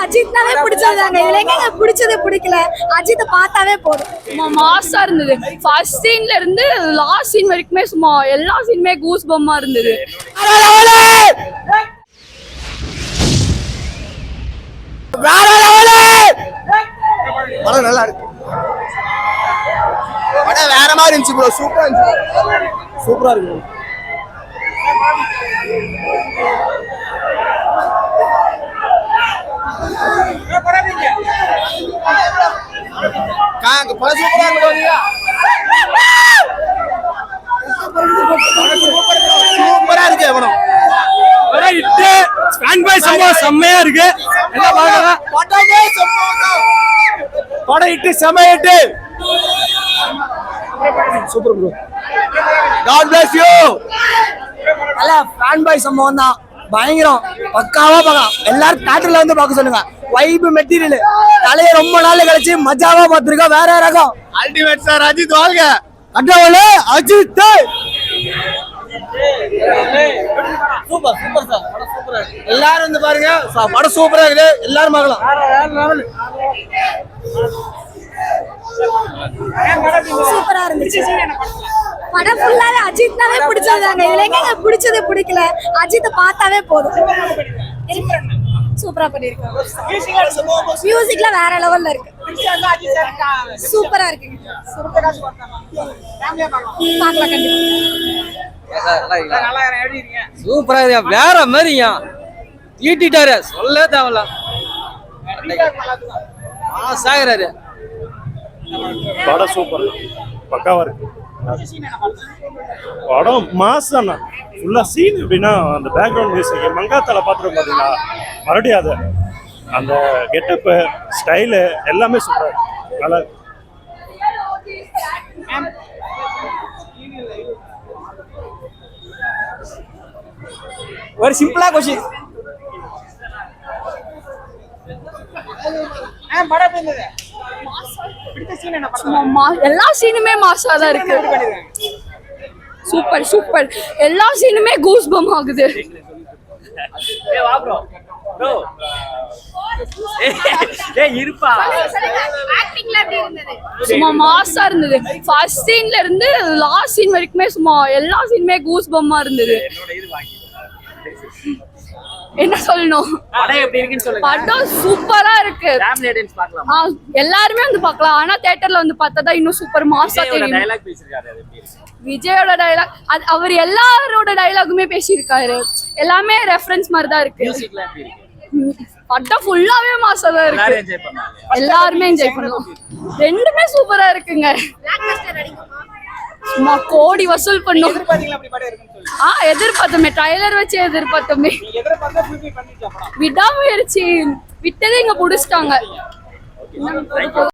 அஜித்னாவே பிடிச்சதாங்க. இதுல எங்க பிடிச்சது பிடிக்கல, அஜித்தை பார்த்தாவே போதும். மாசா இருந்தது. ஃபர்ஸ்ட் சீன்ல இருந்து லாஸ்ட் சீன் வரைக்குமே சும்மா எல்லா சீனுமே கூஸ் பம்மா இருந்தது. படம் நல்லா இருக்கு. படம் வேற மாதிரி இருந்துச்சு ப்ரோ. சூப்பரா இருந்துச்சு. சூப்பரா இருக்கு. சூப்பரா இருக்கு படம். செம்மையா இருக்கு. படம் இட்டு செம்மையா இட்டு. Super bro. God bless you. நல்ல ஃபேன் பாய் சம்பவம் தான். பயங்கரம். பக்காவா பார்க்கலாம். எல்லாரும் தியேட்டர்ல வந்து பார்க்க சொல்லுங்க. வைப் மெட்டீரியல் தலைய ரொம்ப நாள் கழிச்சு மஜாவா பார்த்திருக்கோம். வேற ரகம். Ultimate sir. அஜித் வாழ்க. அட்டவளே அஜித். Super super sir. படம் சூப்பரா இருக்கு. எல்லாரும் வந்து பாருங்க. படம் சூப்பரா இருக்கு. எல்லாரும் பார்க்கலாம். சூப்பரா இருந்துச்சு. படம் ஃபுல்லாவே அஜித்னாவே பிடிச்சதாங்க. இதுல எங்க பிடிச்சது பிடிக்கல, அஜித்தை பார்த்தாவே போதும். சூப்பரா பண்ணிருக்காங்க. மியூசிக்ல வேற லெவல்ல இருக்கு. சூப்பரா இருக்கு. பார்க்கலாம் கண்டிப்பா. சூப்பரா இருக்கு. வேற மாதிரியா ஈட்டிட்டாரு. சொல்ல தேவல. சாகராரு. படம் சூப்பர். பக்காவா இருக்கு. படம் மாஸ் தானே. ஃபுல்லா சீன் எப்படின்னா அந்த பேக்ரவுண்ட் மியூசிக் மங்காத்தால பாத்துருக்கோம் பாத்தீங்களா. மறுபடியும் அது அந்த கெட்டப்பு ஸ்டைலு எல்லாமே சூப்பரா இருக்கு. நல்லா இருக்கு. ஒரு சிம்பிளா கொஸ்டின். எல்லா சீனுமே மாசா தான் இருக்கு. Super super. எல்லா சீனுமே கூஸ் பம் ஆகுது. சும்மா மாசா இருந்தது. ஃபர்ஸ்ட் சீன்ல இருந்து லாஸ்ட் சீன் வரைக்குமே சும்மா எல்லா சீனுமே கூஸ் பம்மா இருந்தது. என்ன சொல்லணும்? படம் சூப்பரா இருக்கு. எல்லாருமே வந்து பார்க்கலாம். ஆனா தியேட்டர்ல வந்து பார்த்தா இன்னும் சூப்பர் மாசா தெரியும். விஜயோட டைலாக் அவர் எல்லாரோட டைலாகுமே பேசியிருக்காரு. எல்லாமே ரெஃபரன்ஸ் மாதிரி தான் இருக்கு. படம் ஃபுல்லாவே மாசா தான் இருக்கு. எல்லாருமே என்ஜாய் பண்ணலாம். ரெண்டுமே சூப்பரா இருக்குங்க. சும்மா கோடி வசூல் பண்ணும். எதிர்பார்த்தோமே. ட்ரைலர் வச்சு எதிர்பார்த்தோமே. விடாமுயற்சி விட்டதே இங்க புடிச்சிட்டாங்க.